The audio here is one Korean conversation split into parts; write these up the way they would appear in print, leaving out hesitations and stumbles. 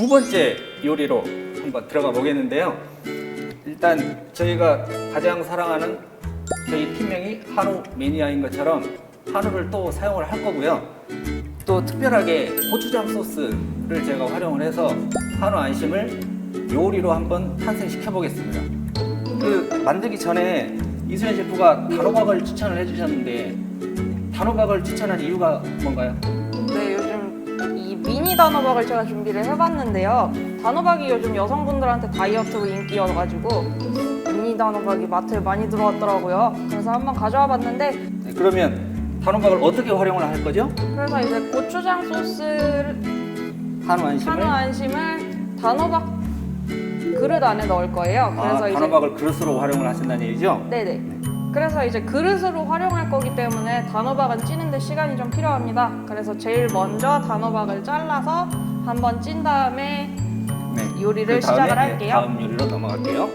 두 번째 요리로 한번 들어가 보겠는데요. 일단 저희가 가장 사랑하는 저희 팀명이 한우 매니아인 것처럼 한우를 또 사용을 할 거고요. 또 특별하게 고추장 소스를 제가 활용을 해서 한우 안심을 요리로 한번 탄생시켜 보겠습니다. 그 만들기 전에 이수연 셰프가 단호박을 추천을 해주셨는데 단호박을 추천한 이유가 뭔가요? 네, 요즘 이 미니 단호박을 제가 준비를 해봤는데요. 단호박이 요즘 여성분들한테 다이어트로 인기여가지고 미니 단호박이 마트에 많이 들어왔더라고요. 그래서 한번 가져와 봤는데 네, 그러면 단호박을 어떻게 활용을 할 거죠? 그래서 이제 고추장 소스를 한우 안심을? 한우 안심을 단호박 그릇 안에 넣을 거예요. 그래서 이제 단호박을 그릇으로 활용을 하신다는 얘기죠? 네네. 그래서 이제 그릇으로 활용할 거기 때문에 단호박은 찌는데 시간이 좀 필요합니다. 그래서 제일 먼저 단호박을 잘라서 한번 찐 다음에 네. 요리를 그 다음에, 시작을 할게요. 다음 요리로 넘어갈게요.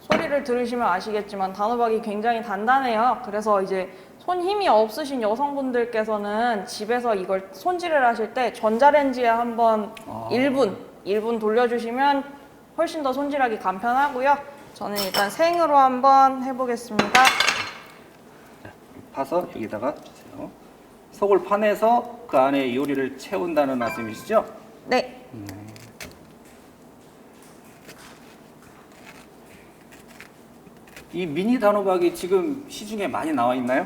소리를 들으시면 아시겠지만 단호박이 굉장히 단단해요. 그래서 이제 손 힘이 없으신 여성분들께서는 집에서 이걸 손질을 하실 때 전자레인지에 한번 1분 돌려주시면 훨씬 더 손질하기 간편하고요. 저는 일단 생으로 한번 해보겠습니다. 파서 여기다가 주세요. 속을 파내서 그 안에 요리를 채운다는 말씀이시죠? 네. 이 미니 단호박이 지금 시중에 많이 나와 있나요?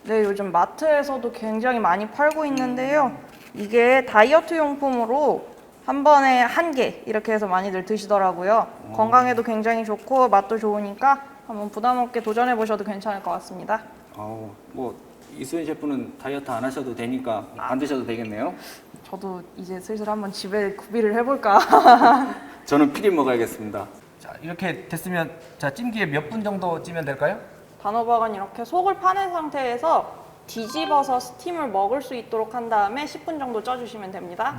네, 요즘 마트에서도 굉장히 많이 팔고 있는데요. 이게 다이어트 용품으로 한 번에 한 개 이렇게 해서 많이들 드시더라고요. 건강에도 굉장히 좋고 맛도 좋으니까 한번 부담 없게 도전해 보셔도 괜찮을 것 같습니다. 뭐 이수연 셰프는 다이어트 안 하셔도 되니까 안 드셔도 되겠네요. 저도 이제 슬슬 한번 집에 구비를 해볼까. 저는 피리 먹어야겠습니다. 자, 이렇게 됐으면 자, 찜기에 몇 분 정도 찌면 될까요? 단호박은 이렇게 속을 파낸 상태에서 뒤집어서 스팀을 먹을 수 있도록 한 다음에 10분 정도 쪄주시면 됩니다.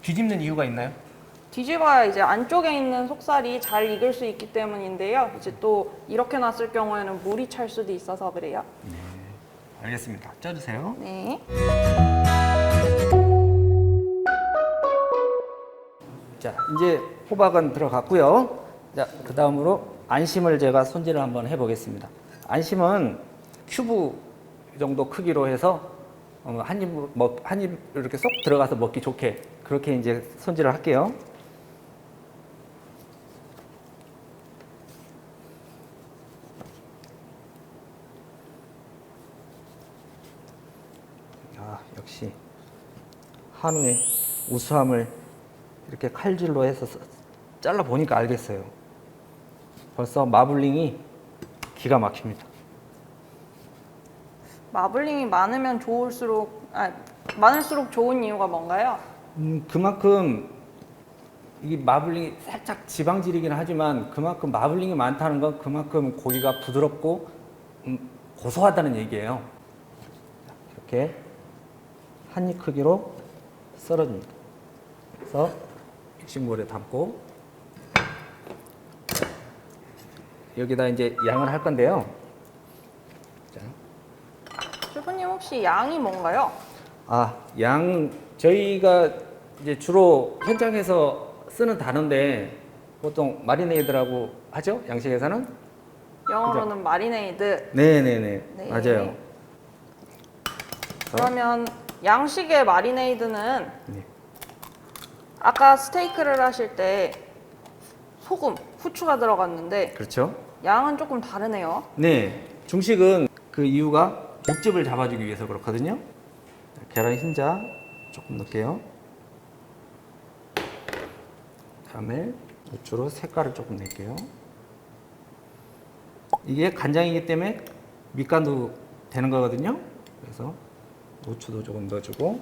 뒤집는 이유가 있나요? 뒤집어야 이제 안쪽에 있는 속살이 잘 익을 수 있기 때문인데요. 이제 또 이렇게 놨을 경우에는 물이 찰 수도 있어서 그래요. 알겠습니다. 쪄주세요. 네. 자, 이제 호박은 들어갔고요. 자, 그 다음으로 안심을 제가 손질을 한번 해보겠습니다. 안심은 큐브 정도 크기로 해서 한 입 이렇게 쏙 들어가서 먹기 좋게 그렇게 이제 손질을 할게요. 역시 한우의 우수함을 이렇게 칼질로 해서 잘라 보니까 알겠어요. 벌써 마블링이 기가 막힙니다. 마블링이 많을수록 좋은 이유가 뭔가요? 그만큼 이 마블링이 살짝 지방질이긴 하지만 그만큼 마블링이 많다는 건 그만큼 고기가 부드럽고 고소하다는 얘기예요. 이렇게 한 입 크기로 썰어줍니다. 그래서 믹싱볼에 담고 여기다 이제 양을 할 건데요. 자. 셰프님 혹시 양이 뭔가요? 양 저희가 이제 주로 현장에서 쓰는 단어인데 보통 마리네이드라고 하죠? 양식에서는? 영어로는 마리네이드. 네네네. 네. 맞아요. 그러면 양식의 마리네이드는 네. 아까 스테이크를 하실 때 소금, 후추가 들어갔는데 그렇죠. 양은 조금 다르네요. 네. 중식은 그 이유가 육즙을 잡아주기 위해서 그렇거든요. 계란 흰자 조금 넣을게요. 다음에 후추로 색깔을 조금 낼게요. 이게 간장이기 때문에 밑간도 되는 거거든요. 그래서 고추도 조금 넣어주고,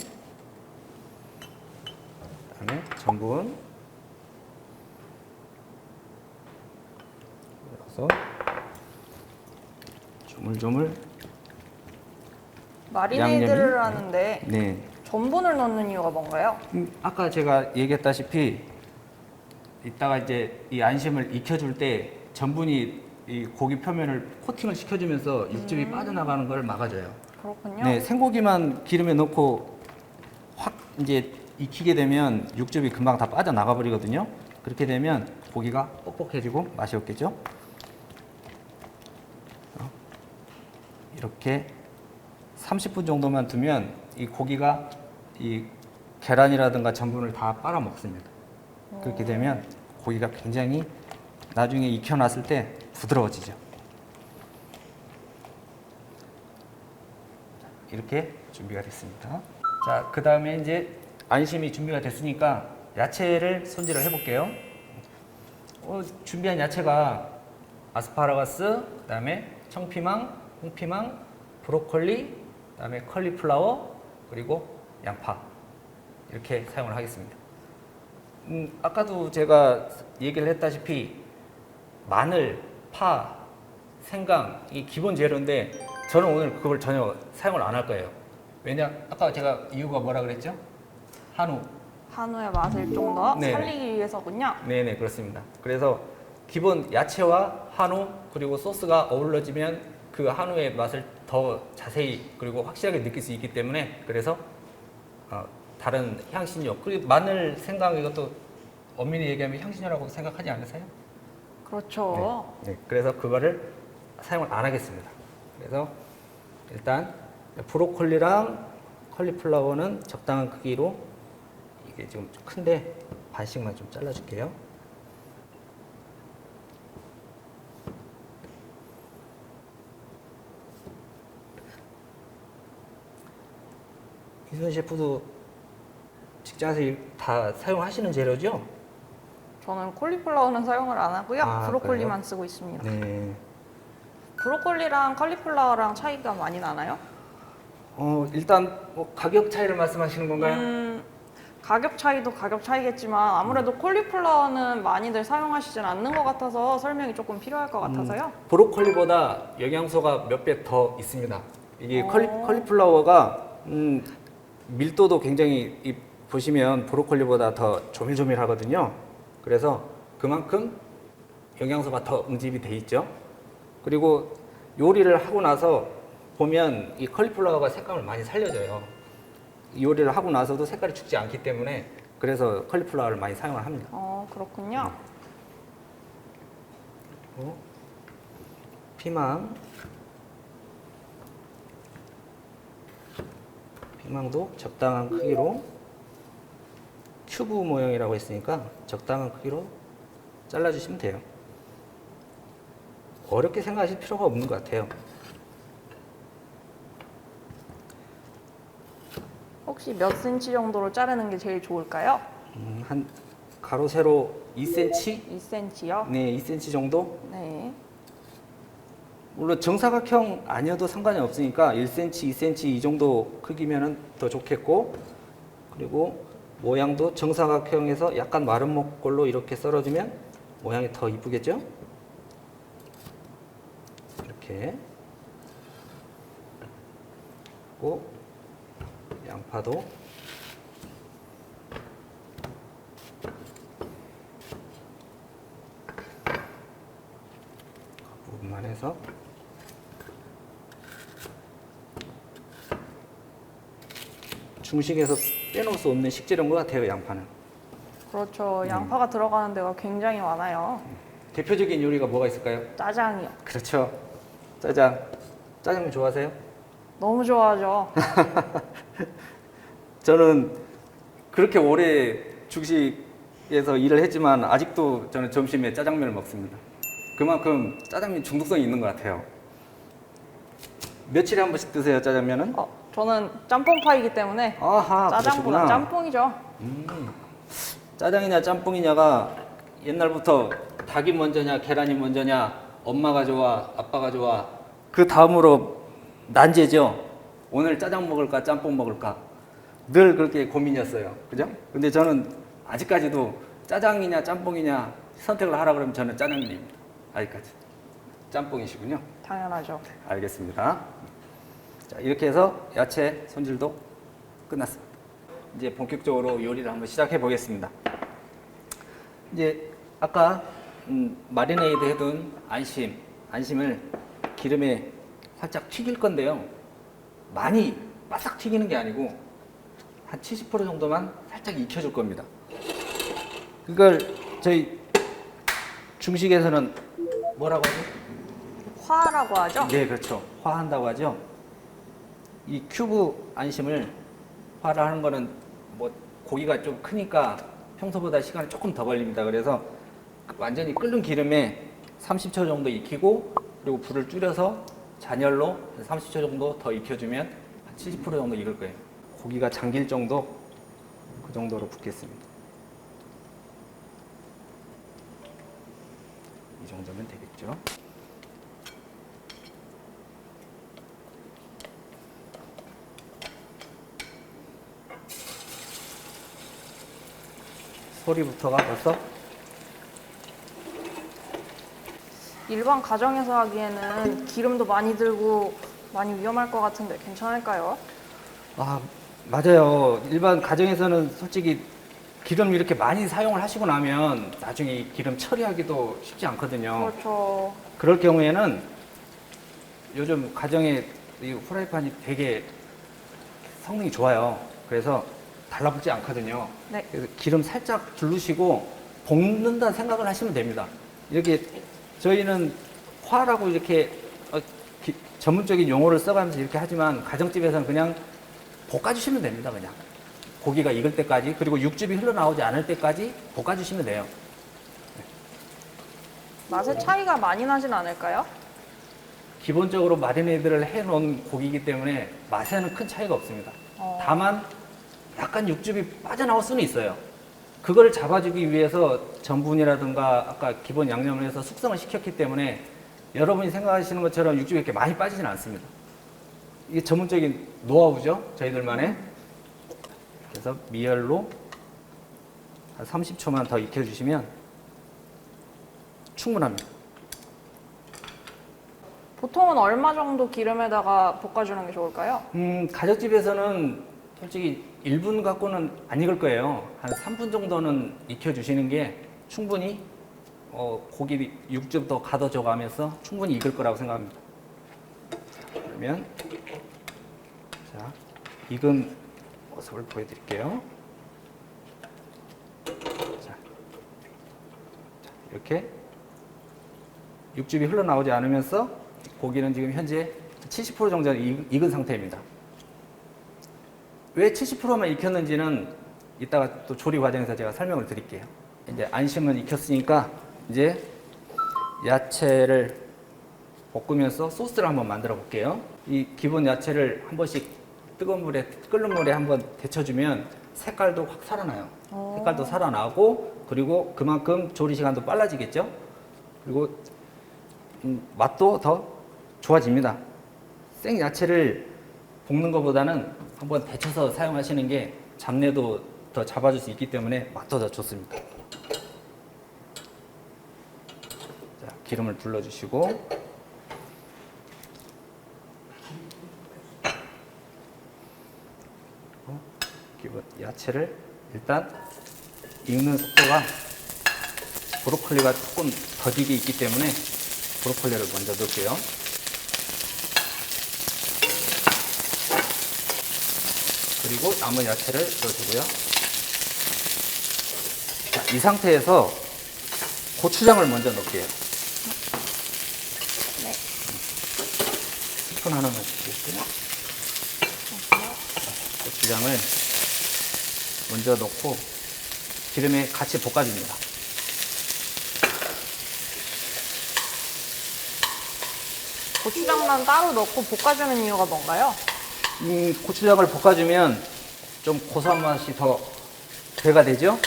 그다음에 전분 넣어서 조물조물. 마리네이드를 양념이? 하는데 네. 전분을 넣는 이유가 뭔가요? 아까 제가 얘기했다시피 이따가 이제 이 안심을 익혀줄 때 전분이 이 고기 표면을 코팅을 시켜주면서 육즙이 빠져나가는 걸 막아줘요. 그렇군요. 네, 생고기만 기름에 넣고 확 이제 익히게 되면 육즙이 금방 다 빠져나가 버리거든요. 그렇게 되면 고기가 뻑뻑해지고 맛이 없겠죠. 이렇게 30분 정도만 두면 이 고기가 이 계란이라든가 전분을 다 빨아먹습니다. 그렇게 되면 고기가 굉장히 나중에 익혀놨을 때 부드러워지죠. 이렇게 준비가 됐습니다. 자, 그 다음에 이제 안심이 준비가 됐으니까 야채를 손질을 해볼게요. 준비한 야채가 아스파라거스, 그 다음에 청피망, 홍피망, 브로콜리, 그 다음에 컬리플라워, 그리고 양파 이렇게 사용을 하겠습니다. 아까도 제가 얘기를 했다시피 마늘, 파, 생강 이 기본 재료인데 저는 오늘 그걸 전혀 사용을 안 할 거예요. 왜냐? 아까 제가 이유가 뭐라 그랬죠? 한우의 맛을 좀 더 네네. 살리기 위해서군요. 네네, 그렇습니다. 그래서 기본 야채와 한우 그리고 소스가 어우러지면 그 한우의 맛을 더 자세히 그리고 확실하게 느낄 수 있기 때문에 그래서 다른 향신료 그리고 마늘, 생강 이것도 엄밀히 얘기하면 향신료라고 생각하지 않으세요? 그렇죠. 네, 그래서 그거를 사용을 안 하겠습니다. 그래서 일단 브로콜리랑 컬리플라워는 적당한 크기로 이게 지금 좀 큰데 반씩만 좀 잘라줄게요. 이순 셰프도 직장에서 다 사용하시는 재료죠? 저는 콜리플라워는 사용을 안 하고요. 아, 브로콜리만 그래요? 쓰고 있습니다. 네. 브로콜리랑 컬리플라워랑 차이가 많이 나나요? 일단 뭐 가격 차이를 말씀하시는 건가요? 가격 차이도 가격 차이겠지만 아무래도 콜리플라워는 많이들 사용하시진 않는 것 같아서 설명이 조금 필요할 것 같아서요. 브로콜리보다 영양소가 몇 배 더 있습니다. 이게 어. 컬리플라워가 밀도도 굉장히 보시면 브로콜리보다 더 조밀조밀하거든요. 그래서 그만큼 영양소가 더 응집이 돼 있죠. 그리고 요리를 하고 나서 보면 이 컬리플라워가 색감을 많이 살려줘요. 요리를 하고 나서도 색깔이 죽지 않기 때문에 그래서 컬리플라워를 많이 사용을 합니다. 그렇군요. 그리고 피망도 적당한 크기로 큐브 모형이라고 했으니까 적당한 크기로 잘라주시면 돼요. 어렵게 생각하실 필요가 없는 것 같아요. 혹시 몇 cm 정도로 자르는 게 제일 좋을까요? 한 가로 세로 2cm? 2cm요? 네, 2cm 정도? 네. 물론 정사각형 아니어도 상관이 없으니까 1cm, 2cm 이 정도 크기면 더 좋겠고, 그리고 모양도 정사각형에서 약간 마른 목골로 이렇게 썰어주면 모양이 더 이쁘겠죠? 이렇게. 그리고 양파도 그 부분만 해서 중식에서 빼놓을 수 없는 식재료인 것 같아요, 양파는. 그렇죠. 양파가 들어가는 데가 굉장히 많아요. 대표적인 요리가 뭐가 있을까요? 짜장이요. 그렇죠. 짜장. 짜장면 좋아하세요? 너무 좋아하죠. 저는 그렇게 오래 중식에서 일을 했지만 아직도 저는 점심에 짜장면을 먹습니다. 그만큼 짜장면 중독성이 있는 것 같아요. 며칠에 한 번씩 드세요, 짜장면은? 저는 짬뽕파이기 때문에 아하, 짜장보다 그러시구나. 짬뽕이죠. 짜장이냐 짬뽕이냐가 옛날부터 닭이 먼저냐 계란이 먼저냐 엄마가 좋아 아빠가 좋아 그 다음으로 난제죠. 오늘 짜장 먹을까 짬뽕 먹을까 늘 그렇게 고민이었어요. 그죠? 근데 저는 아직까지도 짜장이냐 짬뽕이냐 선택을 하라 그러면 저는 짜장면입니다. 아직까지. 짬뽕이시군요. 당연하죠. 알겠습니다. 자, 이렇게 해서 야채 손질도 끝났습니다. 이제 본격적으로 요리를 한번 시작해 보겠습니다. 이제 아까 마리네이드 해둔 안심을 기름에 살짝 튀길 건데요. 많이 바싹 튀기는 게 아니고 한 70% 정도만 살짝 익혀줄 겁니다. 그걸 저희 중식에서는 뭐라고 하죠? 화라고 하죠? 네, 그렇죠. 화한다고 하죠. 이 큐브 안심을 화를 하는 거는 뭐 고기가 좀 크니까 평소보다 시간이 조금 더 걸립니다. 그래서 완전히 끓는 기름에 30초 정도 익히고 그리고 불을 줄여서 잔열로 30초 정도 더 익혀주면 한 70% 정도 익을 거예요. 고기가 잠길 정도 그 정도로 붓겠습니다. 이 정도면 되겠죠. 소리부터가 벌써 일반 가정에서 하기에는 기름도 많이 들고 많이 위험할 것 같은데 괜찮을까요? 아, 맞아요. 일반 가정에서는 솔직히 기름 이렇게 많이 사용을 하시고 나면 나중에 이 기름 처리하기도 쉽지 않거든요. 그렇죠. 그럴 경우에는 요즘 가정에 이 후라이팬이 되게 성능이 좋아요. 그래서 달라붙지 않거든요. 네. 그래서 기름 살짝 두르시고 볶는다는 생각을 하시면 됩니다. 이렇게 저희는 화라고 이렇게 전문적인 용어를 써가면서 이렇게 하지만 가정집에서는 그냥 볶아주시면 됩니다. 그냥 고기가 익을 때까지 그리고 육즙이 흘러나오지 않을 때까지 볶아주시면 돼요. 맛의 차이가 많이 나진 않을까요? 기본적으로 마리네이드를 해놓은 고기이기 때문에 맛에는 큰 차이가 없습니다. 다만 약간 육즙이 빠져나올 수는 있어요. 그걸 잡아주기 위해서 전분이라든가 아까 기본 양념을 해서 숙성을 시켰기 때문에 여러분이 생각하시는 것처럼 육즙이 이렇게 많이 빠지진 않습니다. 이게 전문적인 노하우죠, 저희들만의. 그래서 미열로 한 30초만 더 익혀주시면 충분합니다. 보통은 얼마 정도 기름에다가 볶아주는 게 좋을까요? 가정집에서는 솔직히 1분 갖고는 안 익을 거예요. 한 3분 정도는 익혀주시는 게 충분히 고기 육즙 더 가둬져 가면서 충분히 익을 거라고 생각합니다. 그러면 자, 익은 모습을 보여드릴게요. 자, 이렇게 육즙이 흘러나오지 않으면서 고기는 지금 현재 70% 정도 익은 상태입니다. 왜 70%만 익혔는지는 이따가 또 조리 과정에서 제가 설명을 드릴게요. 이제 안심은 익혔으니까 이제 야채를 볶으면서 소스를 한번 만들어 볼게요. 이 기본 야채를 한 번씩 뜨거운 물에, 끓는 물에 한번 데쳐주면 색깔도 확 살아나요. 색깔도 살아나고 그리고 그만큼 조리 시간도 빨라지겠죠. 그리고 맛도 더 좋아집니다. 생 야채를 볶는 것보다는 한번 데쳐서 사용하시는 게 잡내도 더 잡아줄 수 있기 때문에 맛도 더 좋습니다. 자, 기름을 둘러주시고 기본 야채를 일단 익는 속도가 브로콜리가 조금 더디게 익기 때문에 브로콜리를 먼저 넣을게요. 그리고 남은 야채를 넣어주고요. 자, 이 상태에서 고추장을 먼저 넣을게요. 네. 스푼 하나만 주시겠어요? 고추장을 먼저 넣고 기름에 같이 볶아줍니다. 고추장만 따로 넣고 볶아주는 이유가 뭔가요? 고추장을 볶아주면 좀 고소한 맛이 더 배가 되죠.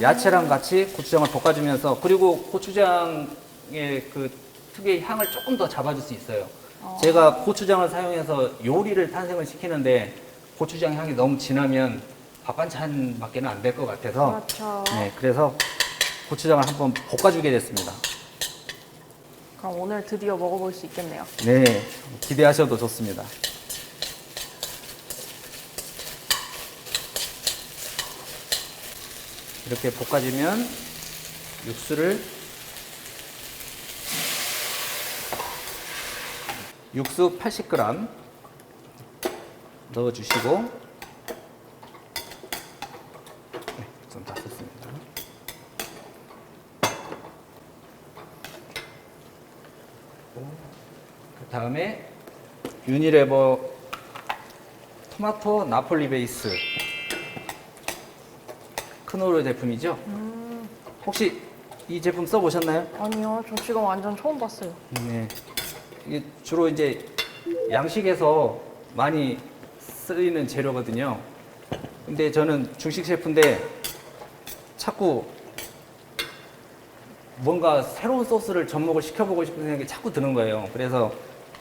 야채랑 같이 고추장을 볶아주면서 그리고 고추장의 그 특유의 향을 조금 더 잡아줄 수 있어요. 제가 고추장을 사용해서 요리를 탄생을 시키는데 고추장 향이 너무 진하면 밥 반찬밖에는 안 될 것 같아서 그렇죠. 네, 그래서 고추장을 한번 볶아주게 됐습니다. 그럼 오늘 드디어 먹어볼 수 있겠네요. 네, 기대하셔도 좋습니다. 이렇게 볶아주면 육수 80g 넣어주시고 네, 좀 다 썼습니다. 그 다음에 유니레버 토마토 나폴리 베이스 크노르 제품이죠. 혹시 이 제품 써보셨나요? 아니요, 저 지금 완전 처음 봤어요. 네. 이게 주로 이제 양식에서 많이 쓰이는 재료거든요. 근데 저는 중식 셰프인데 자꾸 뭔가 새로운 소스를 접목을 시켜보고 싶은 생각이 자꾸 드는 거예요. 그래서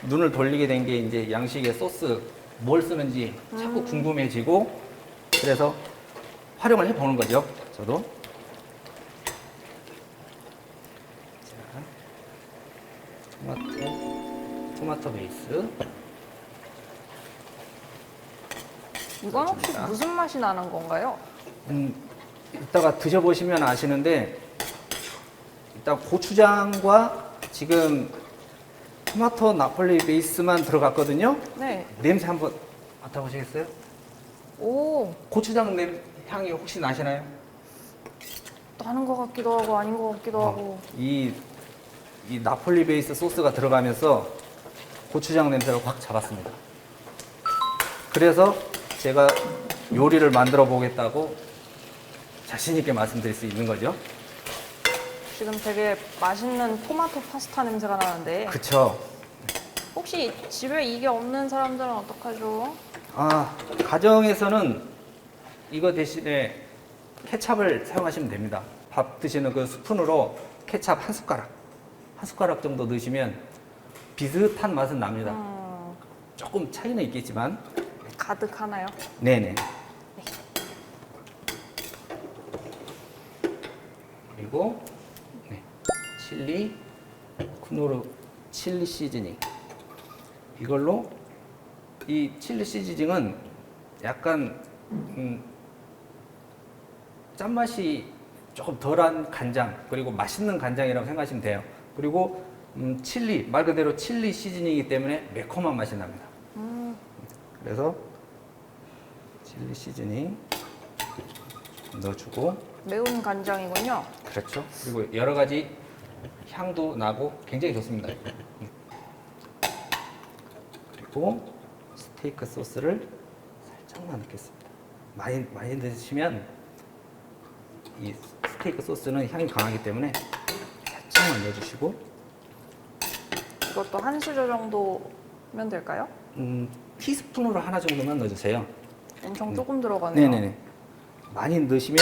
눈을 돌리게 된 게 이제 양식의 소스 뭘 쓰는지 자꾸 궁금해지고 그래서 활용을 해보는 거죠. 저도. 자, 토마토 베이스. 이건 혹시 그렇습니다. 무슨 맛이 나는 건가요? 이따가 드셔보시면 아시는데 일단 고추장과 지금 토마토 나폴리 베이스만 들어갔거든요. 네. 냄새 한번 맡아보시겠어요? 오, 고추장 향이 혹시 나시나요? 나는 것 같기도 하고 아닌 것 같기도 하고. 이 나폴리 베이스 소스가 들어가면서 고추장 냄새를 확 잡았습니다. 그래서 제가 요리를 만들어 보겠다고 자신 있게 말씀드릴 수 있는 거죠. 지금 되게 맛있는 토마토 파스타 냄새가 나는데 그쵸. 혹시 집에 이게 없는 사람들은 어떡하죠? 가정에서는 이거 대신에 케찹을 사용하시면 됩니다. 밥 드시는 그 스푼으로 케찹 한 숟가락 정도 넣으시면 비슷한 맛은 납니다. 조금 차이는 있겠지만. 가득하나요? 네네. 그리고 칠리, 쿠노르 칠리 시즈닝. 이걸로 이 칠리 시즈닝은 약간 짠맛이 조금 덜한 간장 그리고 맛있는 간장이라고 생각하시면 돼요. 그리고 칠리 말 그대로 칠리 시즈닝이기 때문에 매콤한 맛이 납니다. 그래서 칠리 시즈닝 넣어주고 매운 간장이군요. 그렇죠. 그리고 여러 가지 향도 나고 굉장히 좋습니다. 그리고 스테이크 소스를 살짝만 넣겠습니다. 많이 넣으시면 이 스테이크 소스는 향이 강하기 때문에 살짝만 넣어주시고 이것도 한 수저 정도면 될까요? 티스푼으로 하나 정도만 넣어주세요. 엄청 조금 들어가네요. 네네네. 많이 넣으시면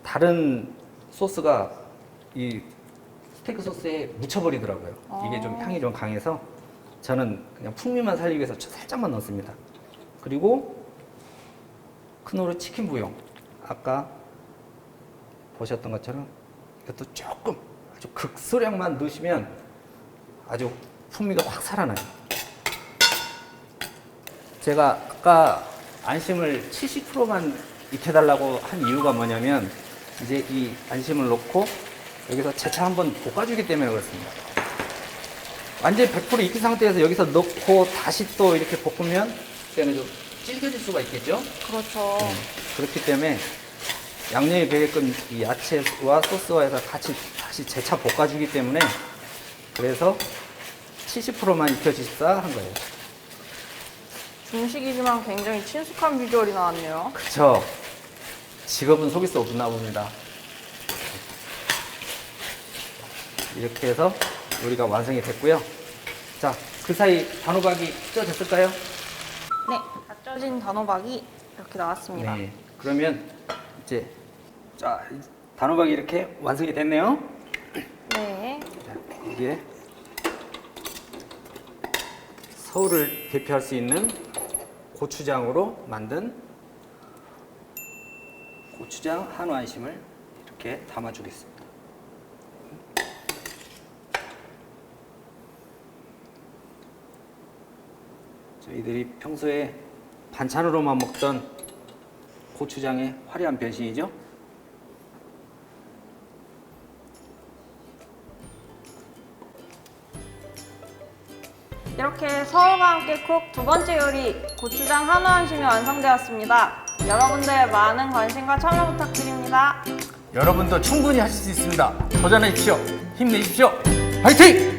다른 소스가 이 스테이크 소스에 묻혀버리더라고요. 이게 좀 향이 좀 강해서 저는 그냥 풍미만 살리기 위해서 살짝만 넣습니다. 그리고 크노르 치킨 부용 아까 보셨던 것처럼 이것도 조금 아주 극소량만 넣으시면 아주 풍미가 확 살아나요. 제가 아까 안심을 70%만 익혀달라고 한 이유가 뭐냐면 이제 이 안심을 넣고 여기서 재차 한번 볶아주기 때문에 그렇습니다. 완전히 100% 익힌 상태에서 여기서 넣고 다시 또 이렇게 볶으면 그때는 좀 질겨질 수가 있겠죠. 그렇죠. 그렇기 때문에 양념이 배게끔 이 야채와 소스와 해서 같이 다시 재차 볶아주기 때문에 그래서 70%만 익혀주십사 한 거예요. 중식이지만 굉장히 친숙한 비주얼이 나왔네요. 그쵸. 직업은 속일 수 없나 봅니다. 이렇게 해서 요리가 완성이 됐고요. 자, 그 사이 단호박이 쪄졌을까요? 네, 다 쪄진 단호박이 이렇게 나왔습니다. 네. 그러면 이제 자, 단호박이 이렇게 완성이 됐네요. 네. 자, 이게 서울을 대표할 수 있는 고추장으로 만든 고추장 한우 안심을 이렇게 담아주겠습니다. 저희들이 평소에 반찬으로만 먹던 고추장의 화려한 변신이죠. 이렇게 서울과 함께 쿡 두 번째 요리 고추장 한우 안심이 완성되었습니다. 여러분들의 많은 관심과 참여 부탁드립니다. 여러분도 충분히 하실 수 있습니다. 도전하십시오. 힘내십시오. 화이팅!